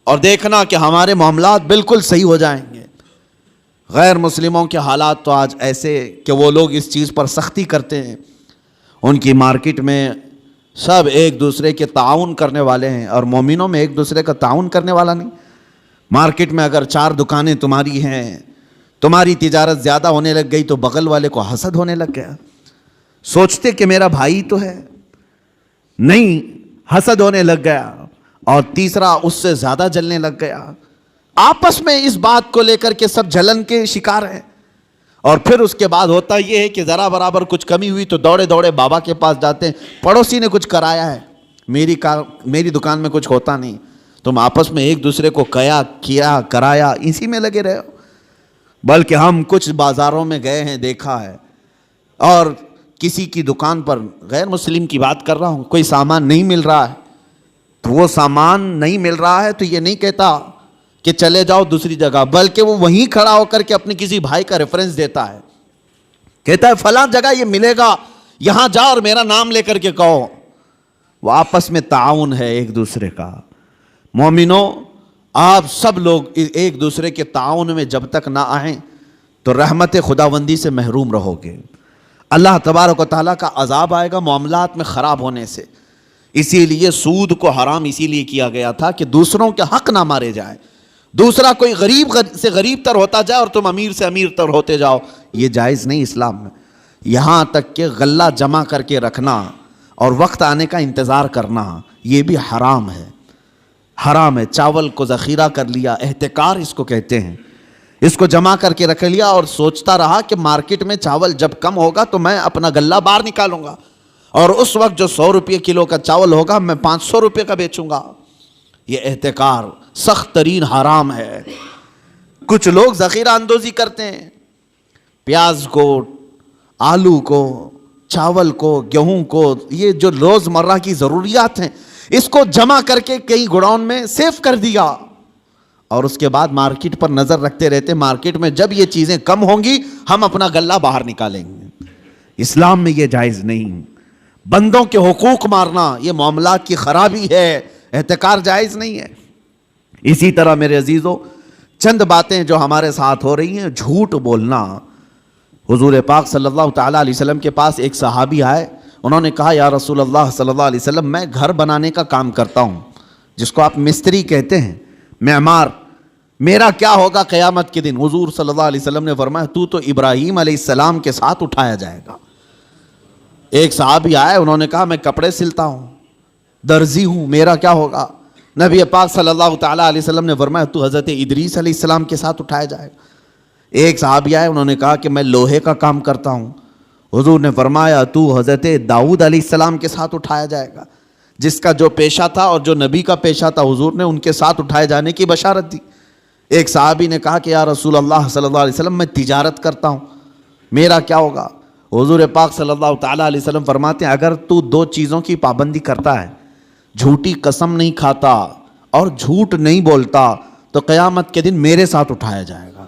اور دیکھنا کہ ہمارے معاملات بالکل صحیح ہو جائیں گے. غیر مسلموں کے حالات تو آج ایسے کہ وہ لوگ اس چیز پر سختی کرتے ہیں. ان کی مارکیٹ میں سب ایک دوسرے کے تعاون کرنے والے ہیں، اور مومنوں میں ایک دوسرے کا تعاون کرنے والا نہیں۔ مارکیٹ میں اگر 4 دکانیں تمہاری ہیں، تمہاری تجارت زیادہ ہونے لگ گئی تو بغل والے کو حسد ہونے لگ گیا، سوچتے کہ میرا بھائی تو ہے، نہیں، حسد ہونے لگ گیا، اور تیسرا اس سے زیادہ جلنے لگ گیا۔ آپس میں اس بات کو لے کر کے سب جلن کے شکار ہیں، اور پھر اس کے بعد ہوتا یہ ہے کہ ذرا برابر کچھ کمی ہوئی تو دوڑے دوڑے بابا کے پاس جاتے ہیں، پڑوسی نے کچھ کرایا ہے، میری دکان میں کچھ ہوتا نہیں۔ تم آپس میں ایک دوسرے کو کیا کرایا اسی میں لگے رہے ہو۔ بلکہ ہم کچھ بازاروں میں گئے ہیں، دیکھا ہے، اور کسی کی دکان پر، غیر مسلم کی بات کر رہا ہوں، کوئی سامان نہیں مل رہا ہے، تو وہ سامان نہیں مل رہا ہے تو یہ نہیں کہتا کہ چلے جاؤ دوسری جگہ، بلکہ وہ وہیں کھڑا ہو کر کے اپنے کسی بھائی کا ریفرنس دیتا ہے، کہتا ہے فلاں جگہ یہ ملے گا، یہاں جا اور میرا نام لے کر کے کہو۔ وہ آپس میں تعاون ہے ایک دوسرے کا۔ مومنوں، آپ سب لوگ ایک دوسرے کے تعاون میں جب تک نہ آئیں تو رحمت خداوندی سے محروم رہو گے۔ اللہ تبارک و تعالیٰ کا عذاب آئے گا معاملات میں خراب ہونے سے۔ اسی لیے سود کو حرام اسی لیے کیا گیا تھا کہ دوسروں کے حق نہ مارے جائے، دوسرا کوئی غریب سے غریب تر ہوتا جائے اور تم امیر سے امیر تر ہوتے جاؤ، یہ جائز نہیں اسلام میں۔ یہاں تک کہ غلہ جمع کر کے رکھنا اور وقت آنے کا انتظار کرنا، یہ بھی حرام ہے، حرام ہے۔ چاول کو ذخیرہ کر لیا، احتکار اس کو کہتے ہیں، اس کو جمع کر کے رکھ لیا اور سوچتا رہا کہ مارکیٹ میں چاول جب کم ہوگا تو میں اپنا غلہ باہر نکالوں گا، اور اس وقت جو 100 روپے کلو کا چاول ہوگا میں 500 روپے کا بیچوں گا۔ یہ احتکار سخت ترین حرام ہے۔ کچھ لوگ ذخیرہ اندوزی کرتے ہیں، پیاز کو، آلو کو، چاول کو، گیہوں کو، یہ جو روز مرہ کی ضروریات ہیں، اس کو جمع کر کے کئی گوڈاؤن میں سیف کر دیا، اور اس کے بعد مارکیٹ پر نظر رکھتے رہتے، مارکیٹ میں جب یہ چیزیں کم ہوں گی ہم اپنا غلہ باہر نکالیں گے۔ اسلام میں یہ جائز نہیں۔ بندوں کے حقوق مارنا یہ معاملات کی خرابی ہے، احتکار جائز نہیں ہے۔ اسی طرح میرے عزیزو، چند باتیں جو ہمارے ساتھ ہو رہی ہیں، جھوٹ بولنا۔ حضور پاک صلی اللہ تعالیٰ علیہ وسلم کے پاس ایک صحابی آئے، انہوں نے کہا یا رسول اللہ صلی اللہ علیہ وسلم، میں گھر بنانے کا کام کرتا ہوں، جس کو آپ مستری کہتے ہیں، معمار، میرا کیا ہوگا قیامت کے دن؟ حضور صلی اللہ علیہ وسلم نے فرمایا تو ابراہیم علیہ السلام کے ساتھ اٹھایا جائے گا۔ ایک صحابی آئے، انہوں نے کہا میں کپڑے سلتا ہوں، درزی ہوں، میرا کیا ہوگا؟ نبی پاک صلی اللہ تعالیٰ علیہ وسلم نے فرمایا تو حضرت ادریس علیہ السلام کے ساتھ اٹھایا جائے گا۔ ایک صحابی آئے، انہوں نے کہا کہ میں لوہے کا کام کرتا ہوں، حضور نے فرمایا تو حضرت داؤد علیہ السلام کے ساتھ اٹھایا جائے گا۔ جس کا جو پیشہ تھا اور جو نبی کا پیشہ تھا، حضور نے ان کے ساتھ اٹھائے جانے کی بشارت دی۔ ایک صحابی نے کہا کہ یا رسول اللہ صلی اللہ علیہ وسلم، میں تجارت کرتا ہوں، میرا کیا ہوگا؟ حضور پاک صلی اللہ تعالیٰ علیہ وسلم فرماتے ہیں اگر تو 2 چیزوں کی پابندی کرتا ہے، جھوٹی قسم نہیں کھاتا اور جھوٹ نہیں بولتا، تو قیامت کے دن میرے ساتھ اٹھایا جائے گا۔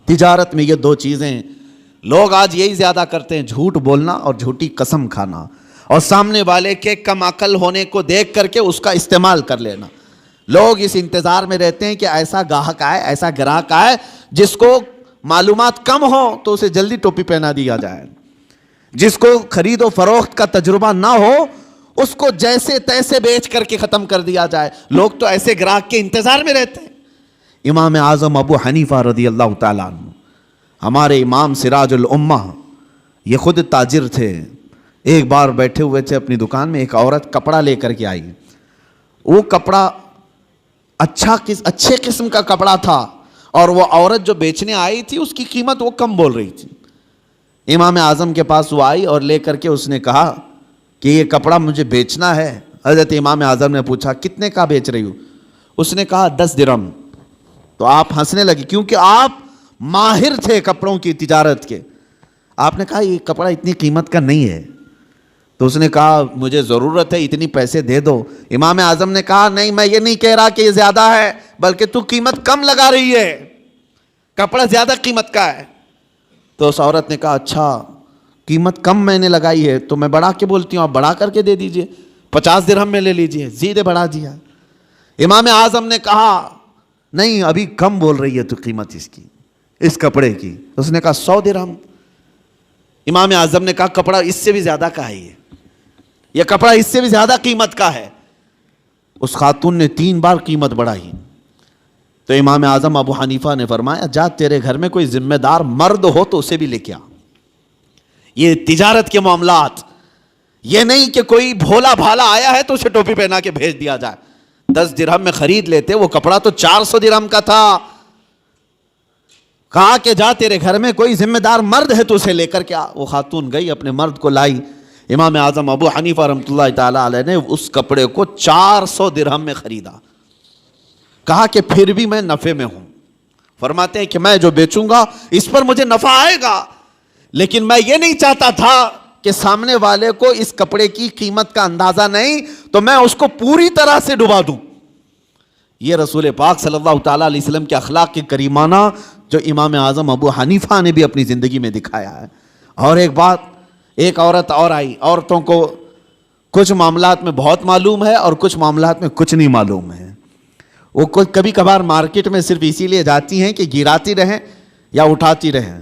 تجارت میں یہ 2 چیزیں لوگ آج یہی زیادہ کرتے ہیں، جھوٹ بولنا اور جھوٹی قسم کھانا، اور سامنے والے کے کم عقل ہونے کو دیکھ کر کے اس کا استعمال کر لینا۔ لوگ اس انتظار میں رہتے ہیں کہ ایسا گاہک آئے، ایسا گراہک آئے جس کو معلومات کم ہو تو اسے جلدی ٹوپی پہنا دیا جائے، جس کو خرید و فروخت کا تجربہ نہ ہو اس کو جیسے تیسے بیچ کر کے ختم کر دیا جائے۔ لوگ تو ایسے گراہک کے انتظار میں رہتے ہیں۔ امام اعظم ابو حنیفہ رضی اللہ تعالیٰ عنہ، ہمارے امام سراج الامہ، یہ خود تاجر تھے۔ ایک بار بیٹھے ہوئے تھے اپنی دکان میں، ایک عورت کپڑا لے کر کے آئی، وہ کپڑا اچھے قسم کا کپڑا تھا، اور وہ عورت جو بیچنے آئی تھی اس کی قیمت وہ کم بول رہی تھی۔ امام اعظم کے پاس وہ آئی اور لے کر کے اس نے کہا کہ یہ کپڑا مجھے بیچنا ہے۔ حضرت امام اعظم نے پوچھا کتنے کا بیچ رہی ہو؟ اس نے کہا 10 درہم۔ تو آپ ہنسنے لگے کیونکہ آپ ماہر تھے کپڑوں کی تجارت کے۔ آپ نے کہا یہ کپڑا اتنی قیمت کا نہیں ہے۔ تو اس نے کہا مجھے ضرورت ہے، اتنی پیسے دے دو۔ امام اعظم نے کہا نہیں، میں یہ نہیں کہہ رہا کہ یہ زیادہ ہے، بلکہ تو قیمت کم لگا رہی ہے، کپڑا زیادہ قیمت کا ہے۔ تو اس عورت نے کہا اچھا قیمت کم میں نے لگائی ہے تو میں بڑھا کے بولتی ہوں، آپ بڑھا کر کے دے دیجئے، 50 درہم میں لے لیجئے۔ زیادہ بڑھا دیا۔ امام اعظم نے کہا نہیں، ابھی کم بول رہی ہے تو قیمت اس کی، اس کپڑے کی۔ اس نے کہا 100 درہم۔ امام اعظم نے کہا کپڑا اس سے بھی زیادہ کا ہے، یہ کپڑا اس سے بھی زیادہ قیمت کا ہے۔ اس خاتون نے 3 بار قیمت بڑھائی تو امام اعظم ابو حنیفہ نے فرمایا جا تیرے گھر میں کوئی ذمہ دار مرد ہو تو اسے بھی لے کے آ۔ یہ تجارت کے معاملات، یہ نہیں کہ کوئی بھولا بھالا آیا ہے تو اسے ٹوپی پہنا کے بھیج دیا جائے۔ 10 درہم میں خرید لیتے، وہ کپڑا تو 400 درہم کا تھا۔ کہا کہ جا تیرے گھر میں کوئی ذمہ دار مرد ہے تو اسے لے کر کے آ۔ وہ خاتون گئی، اپنے مرد کو لائی۔ امام اعظم ابو حنیفہ رحمۃ اللہ تعالی علیہ نے اس کپڑے کو 400 درہم میں خریدا۔ کہا کہ پھر بھی میں نفع میں ہوں۔ فرماتے ہیں کہ میں جو بیچوں گا اس پر مجھے نفع آئے گا، لیکن میں یہ نہیں چاہتا تھا کہ سامنے والے کو اس کپڑے کی قیمت کا اندازہ نہیں تو میں اس کو پوری طرح سے ڈبا دوں۔ یہ رسول پاک صلی اللہ تعالیٰ علیہ وسلم کے اخلاق کے کریمانہ جو امام اعظم ابو حنیفہ نے بھی اپنی زندگی میں دکھایا ہے۔ اور ایک بات، ایک عورت اور آئی۔ عورتوں کو کچھ معاملات میں بہت معلوم ہے اور کچھ معاملات میں کچھ نہیں معلوم ہے۔ وہ کبھی کبھار مارکیٹ میں صرف اسی لیے جاتی ہیں کہ گراتی رہیں یا اٹھاتی رہیں۔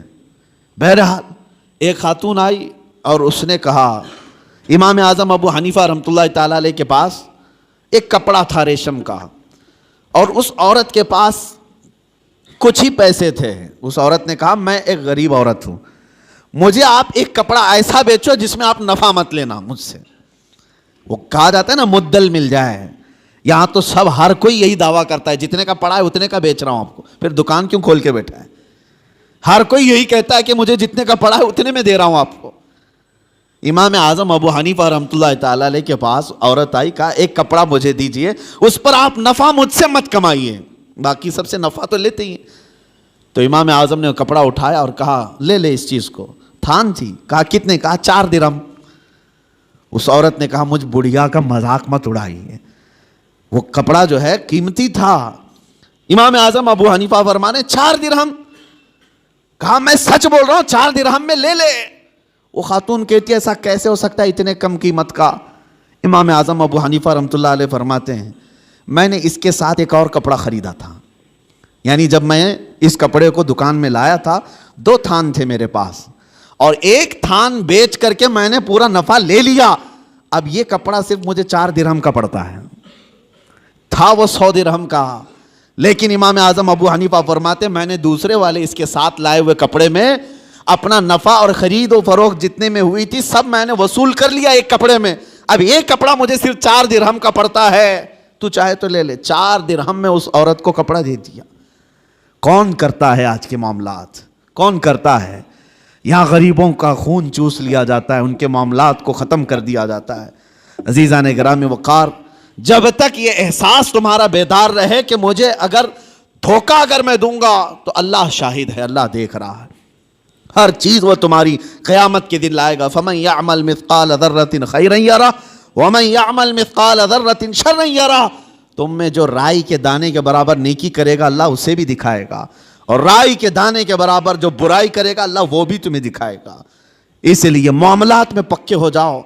بہرحال ایک خاتون آئی اور اس نے کہا امام اعظم ابو حنیفہ رحمۃ اللہ تعالیٰ علیہ کے پاس ایک کپڑا تھا ریشم کا، اور اس عورت کے پاس کچھ ہی پیسے تھے۔ اس عورت نے کہا میں ایک غریب عورت ہوں، مجھے آپ ایک کپڑا ایسا بیچو جس میں آپ نفع مت لینا مجھ سے۔ وہ کہا جاتا ہے نا مدل مل جائے، یہاں تو سب ہر کوئی یہی دعویٰ کرتا ہے جتنے کا پڑا ہے اتنے کا بیچ رہا ہوں آپ کو، پھر دکان کیوں کھول کے بیٹھا ہے؟ ہر کوئی یہی کہتا ہے کہ مجھے جتنے کا پڑا ہے اتنے میں دے رہا ہوں آپ کو۔ امام اعظم ابو حنیفہ رحمۃ اللہ تعالیٰ علیہ کے پاس عورت آئی، کہا ایک کپڑا مجھے دیجئے، اس پر آپ نفع مجھ سے مت کمائیے، باقی سب سے نفع تو لیتے ہی ہیں۔ تو امام اعظم نے وہ کپڑا اٹھایا اور کہا لے لے اس چیز کو۔ تھان تھی، کہا کتنے؟ کہا 4 درہم۔ اس عورت نے کہا مجھ بڑھیا کا مذاق مت اڑائیے، وہ کپڑا جو ہے قیمتی تھا۔ امام اعظم ابو حنیفہ فرمانے 4 درہم؟ کہا میں سچ بول رہا ہوں، 4 درہم میں لے لے۔ وہ خاتون کہتی ہے ایسا کیسے ہو سکتا ہے اتنے کم قیمت کا؟ امام اعظم ابو حنیفہ رحمۃ اللہ علیہ فرماتے ہیں میں نے اس کے ساتھ ایک اور کپڑا خریدا تھا، یعنی جب میں اس کپڑے کو دکان میں لایا تھا 2 تھان تھے میرے پاس، اور ایک تھان بیچ کر کے میں نے پورا نفع لے لیا۔ اب یہ کپڑا صرف مجھے 4 درہم کا پڑتا ہے، تھا وہ 100 درہم کا۔ لیکن امام اعظم ابو حنیفہ فرماتے میں نے دوسرے والے اس کے ساتھ لائے ہوئے کپڑے میں اپنا نفع اور خرید و فروخت جتنے میں ہوئی تھی سب میں نے وصول کر لیا ایک کپڑے میں۔ اب ایک کپڑا مجھے صرف 4 درہم کا پڑتا ہے، تو چاہے تو لے لے۔ 4 درہم میں اس عورت کو کپڑا دے دیا۔ کون کرتا ہے آج کے معاملات؟ کون کرتا ہے؟ یہاں غریبوں کا خون چوس لیا جاتا ہے، ان کے معاملات کو ختم کر دیا جاتا ہے۔ عزیزان گرامی وقار، جب تک یہ احساس تمہارا بیدار رہے کہ مجھے اگر دھوکہ اگر میں دوں گا تو اللہ شاہد ہے، اللہ دیکھ رہا ہے، ہر چیز وہ تمہاری قیامت کے دن لائے گا۔ فَمَن يَعْمَلْ مِثْقَالَ ذَرَّةٍ خَيْرًا يَرَهُ وَمَن يَعْمَلْ مِثْقَالَ ذَرَّةٍ شَرًّا يَرَهُ۔ تم میں جو رائی کے دانے کے برابر نیکی کرے گا اللہ اسے بھی دکھائے گا، اور رائی کے دانے کے برابر جو برائی کرے گا اللہ وہ بھی تمہیں دکھائے گا۔ اس لیے معاملات میں پکے ہو جاؤ۔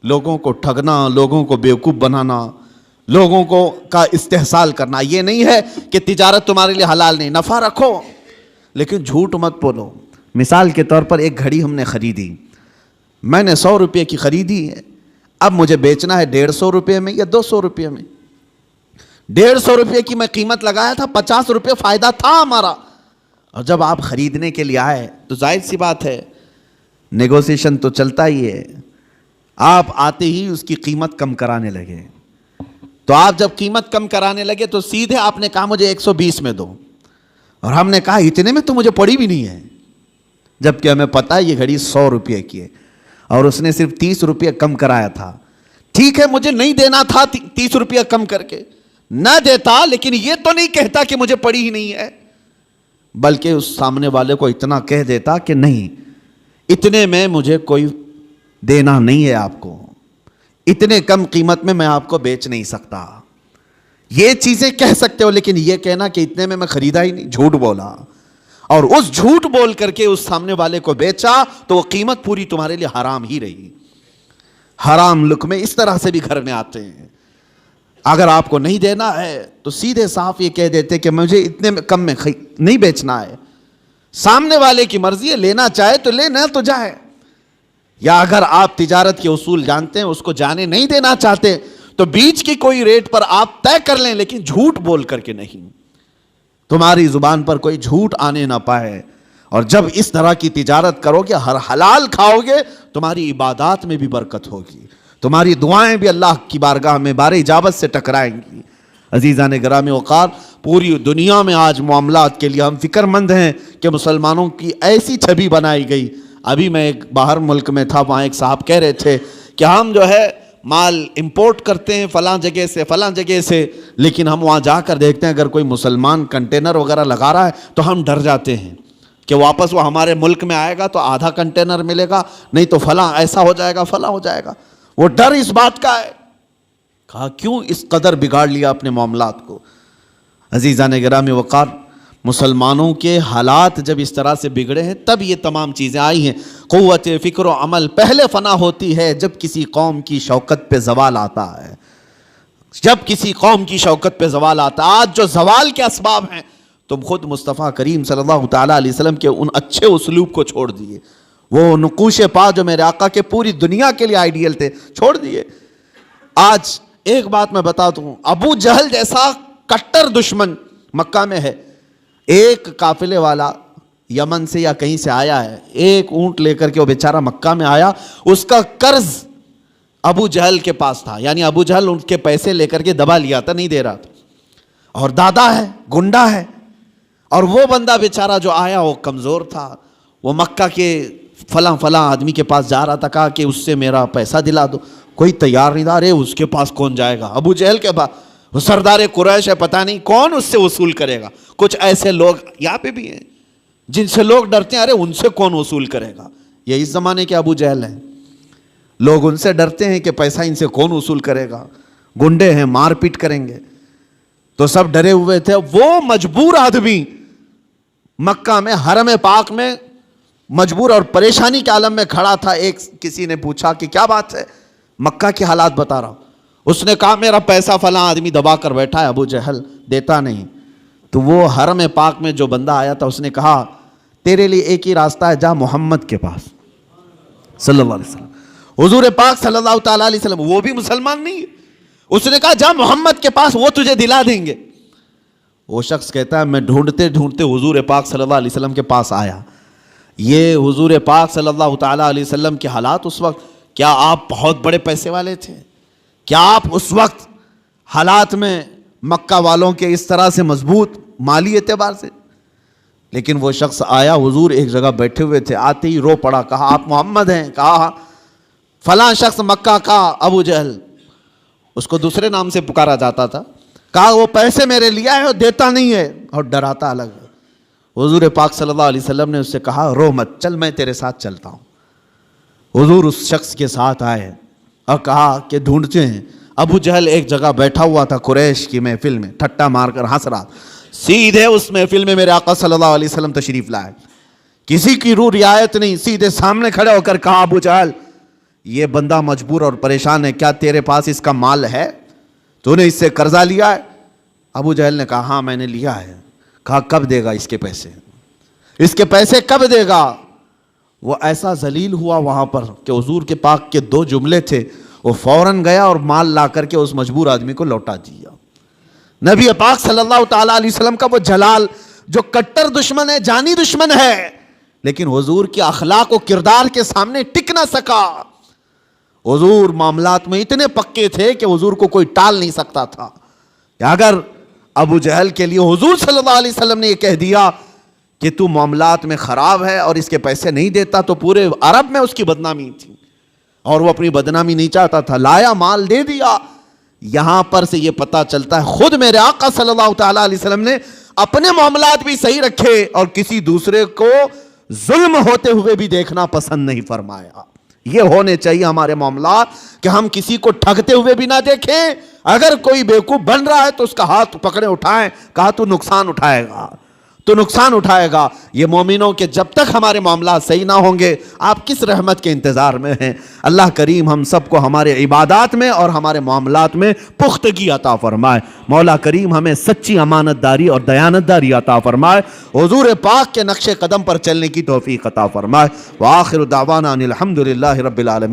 لوگوں کو ٹھگنا، لوگوں کو بیوقوف بنانا، لوگوں کو کا استحصال کرنا یہ نہیں ہے کہ تجارت تمہارے لیے حلال نہیں، نفع رکھو لیکن جھوٹ مت بولو۔ مثال کے طور پر ایک گھڑی ہم نے خریدی، میں نے 100 روپے کی خریدی ہے، اب مجھے بیچنا ہے 150 روپے میں یا 200 روپے میں۔ 150 روپے کی میں قیمت لگایا تھا، 50 روپے فائدہ تھا ہمارا، اور جب آپ خریدنے کے لیے آئے تو ظاہر سی بات ہے نیگوسیشن تو چلتا ہی ہے۔ آپ آتے ہی اس کی قیمت کم کرانے لگے، تو آپ جب قیمت کم کرانے لگے تو سیدھے آپ نے کہا مجھے 120 میں دو، اور ہم نے کہا اتنے میں تو مجھے پڑی بھی نہیں ہے، جبکہ ہمیں پتا ہے یہ گھڑی 100 روپے کی ہے اور اس نے صرف 30 روپے کم کرایا تھا۔ ٹھیک ہے مجھے نہیں دینا تھا 30 روپے کم کر کے، نہ دیتا، لیکن یہ تو نہیں کہتا کہ مجھے پڑی ہی نہیں ہے، بلکہ اس سامنے والے کو اتنا کہہ دیتا کہ نہیں اتنے میں مجھے کوئی دینا نہیں ہے آپ کو، اتنے کم قیمت میں آپ کو بیچ نہیں سکتا۔ یہ چیزیں کہہ سکتے ہو، لیکن یہ کہنا کہ اتنے میں خریدا ہی نہیں، جھوٹ بولا، اور اس جھوٹ بول کر کے اس سامنے والے کو بیچا تو وہ قیمت پوری تمہارے لیے حرام ہی رہی۔ حرام لقمے اس طرح سے بھی گھر میں آتے ہیں۔ اگر آپ کو نہیں دینا ہے تو سیدھے صاف یہ کہہ دیتے کہ مجھے اتنے کم میں نہیں بیچنا ہے، سامنے والے کی مرضی ہے، لینا چاہے تو لے، نہ تو جائے۔ یا اگر آپ تجارت کے اصول جانتے ہیں، اس کو جانے نہیں دینا چاہتے تو بیچ کی کوئی ریٹ پر آپ طے کر لیں، لیکن جھوٹ بول کر کے نہیں، تمہاری زبان پر کوئی جھوٹ آنے نہ پائے۔ اور جب اس طرح کی تجارت کرو گے، ہر حلال کھاؤ گے، تمہاری عبادات میں بھی برکت ہوگی، تمہاری دعائیں بھی اللہ کی بارگاہ میں بار اجابت سے ٹکرائیں گی۔ عزیزان گرامی وقار، پوری دنیا میں آج معاملات کے لیے ہم فکر مند ہیں کہ مسلمانوں کی ایسی چھبی بنائی گئی۔ ابھی میں ایک باہر ملک میں تھا، وہاں ایک صاحب کہہ رہے تھے کہ ہم جو ہے مال امپورٹ کرتے ہیں فلاں جگہ سے فلاں جگہ سے، لیکن ہم وہاں جا کر دیکھتے ہیں اگر کوئی مسلمان کنٹینر وغیرہ لگا رہا ہے تو ہم ڈر جاتے ہیں کہ واپس وہ ہمارے ملک میں آئے گا تو آدھا کنٹینر ملے گا، نہیں تو فلاں ایسا ہو جائے گا فلاں ہو جائے گا۔ وہ ڈر اس بات کا ہے۔ کہا کیوں اس قدر بگاڑ لیا اپنے معاملات کو؟ عزیزان گرامی وقار، مسلمانوں کے حالات جب اس طرح سے بگڑے ہیں تب یہ تمام چیزیں آئی ہیں۔ قوت فکر و عمل پہلے فنا ہوتی ہے جب کسی قوم کی شوکت پہ زوال آتا ہے، جب کسی قوم کی شوکت پہ زوال آتا ہے۔ آج جو زوال کے اسباب ہیں، تم خود مصطفیٰ کریم صلی اللہ تعالیٰ علیہ وسلم کے ان اچھے اسلوب کو چھوڑ دیے، وہ نقوش پا جو میرے آقا کے پوری دنیا کے لیے آئیڈیل تھے، چھوڑ دیے۔ آج ایک بات میں بتا دوں، ابو جہل جیسا کٹر دشمن مکہ میں ہے۔ ایک قافلے والا یمن سے یا کہیں سے آیا ہے، ایک اونٹ لے کر کے وہ بیچارہ مکہ میں آیا، اس کا قرض ابو جہل کے پاس تھا، یعنی ابو جہل ان کے پیسے لے کر کے دبا لیا تھا، نہیں دے رہا تھا، اور دادا ہے، گنڈا ہے، اور وہ بندہ بیچارہ جو آیا وہ کمزور تھا، وہ مکہ کے فلاں فلاں آدمی کے پاس جا رہا تھا، کہا کہ اس سے میرا پیسہ دلا دو، کوئی تیار نہیں تھا۔ ارے اس کے پاس کون جائے گا، ابو جہل کے پاس، وہ سردار قریش ہے، پتہ نہیں کون اس سے وصول کرے گا۔ کچھ ایسے لوگ یہاں پہ بھی ہیں جن سے لوگ ڈرتے ہیں، ارے ان سے کون وصول کرے گا۔ یہ اس زمانے کے ابو جہل ہیں، لوگ ان سے ڈرتے ہیں کہ پیسہ ان سے کون وصول کرے گا، گنڈے ہیں، مار پیٹ کریں گے، تو سب ڈرے ہوئے تھے۔ وہ مجبور آدمی مکہ میں حرم پاک میں مجبور اور پریشانی کے عالم میں کھڑا تھا۔ ایک کسی نے پوچھا کہ کیا بات ہے، مکہ کے حالات بتا رہا ہوں۔ اس نے کہا میرا پیسہ فلاں آدمی دبا کر بیٹھا ہے، ابو جہل دیتا نہیں۔ تو وہ حرم پاک میں جو بندہ آیا تھا اس نے کہا تیرے لیے ایک ہی راستہ ہے، جا محمد کے پاس صلی اللہ علیہ وسلم، حضور پاک صلی اللہ تعالیٰ علیہ وسلم، وہ بھی مسلمان نہیں ہے۔ اس نے کہا جا محمد کے پاس، وہ تجھے دلا دیں گے۔ وہ شخص کہتا ہے میں ڈھونڈتے ڈھونڈتے حضور پاک صلی اللہ علیہ وسلم کے پاس آیا۔ یہ حضور پاک صلی اللہ تعالیٰ علیہ وسلم کے حالات اس وقت، کیا آپ بہت بڑے پیسے والے تھے؟ کیا آپ اس وقت حالات میں مکہ والوں کے اس طرح سے مضبوط مالی اعتبار سے؟ لیکن وہ شخص آیا، حضور ایک جگہ بیٹھے ہوئے تھے، آتے ہی رو پڑا، کہا آپ محمد ہیں؟ کہا فلاں شخص مکہ کا ابو جہل، اس کو دوسرے نام سے پکارا جاتا تھا، کہا وہ پیسے میرے لیا ہے اور دیتا نہیں ہے اور ڈراتا الگ ہے۔ حضور پاک صلی اللہ علیہ وسلم نے اس سے کہا رو مت، چل میں تیرے ساتھ چلتا ہوں۔ حضور اس شخص کے ساتھ آئے اور کہا کہ ڈھونڈتے ہیں۔ ابو جہل ایک جگہ بیٹھا ہوا تھا قریش کی محفل میں، ٹھٹا مار کر ہنس رہا، سیدھے اس محفل میں میرے آقا صلی اللہ علیہ وسلم تشریف لائے، کسی کی روح رعایت نہیں، سیدھے سامنے کھڑے ہو کر کہا ابو جہل یہ بندہ مجبور اور پریشان ہے، کیا تیرے پاس اس کا مال ہے؟ تو نے اس سے قرضہ لیا ہے؟ ابو جہل نے کہا ہاں میں نے لیا ہے۔ کہا کب دے گا اس کے پیسے؟ اس کے پیسے کب دے گا؟ وہ ایسا ذلیل ہوا وہاں پر کہ حضور کے پاک کے دو جملے تھے، وہ فوراً گیا اور مال لا کر کے اس مجبور آدمی کو لوٹا دیا۔ نبی پاک صلی اللہ تعالیٰ علیہ وسلم کا وہ جلال جو کٹر دشمن ہے، جانی دشمن ہے، لیکن حضور کے اخلاق و کردار کے سامنے ٹک نہ سکا۔ حضور معاملات میں اتنے پکے تھے کہ حضور کو کوئی ٹال نہیں سکتا تھا۔ کہ اگر ابو جہل کے لیے حضور صلی اللہ علیہ وسلم نے یہ کہہ دیا کہ تو معاملات میں خراب ہے اور اس کے پیسے نہیں دیتا، تو پورے عرب میں اس کی بدنامی تھی، اور وہ اپنی بدنامی نہیں چاہتا تھا، لایا مال دے دیا۔ یہاں پر سے یہ پتہ چلتا ہے خود میرے آقا صلی اللہ تعالیٰ علیہ وسلم نے اپنے معاملات بھی صحیح رکھے اور کسی دوسرے کو ظلم ہوتے ہوئے بھی دیکھنا پسند نہیں فرمایا۔ یہ ہونے چاہیے ہمارے معاملات کہ ہم کسی کو ٹھگتے ہوئے بھی نہ دیکھیں، اگر کوئی بیوقوف بن رہا ہے تو اس کا ہاتھ پکڑے اٹھائیں، کہا تو نقصان اٹھائے گا، تو نقصان اٹھائے گا۔ یہ مومنوں کے جب تک ہمارے معاملات صحیح نہ ہوں گے آپ کس رحمت کے انتظار میں ہیں؟ اللہ کریم ہم سب کو ہمارے عبادات میں اور ہمارے معاملات میں پختگی عطا فرمائے۔ مولا کریم ہمیں سچی امانت داری اور دیانت داری عطا فرمائے۔ حضور پاک کے نقش قدم پر چلنے کی توفیق عطا فرمائے۔ وآخر دعوانا ان الحمد للہ رب العالمین۔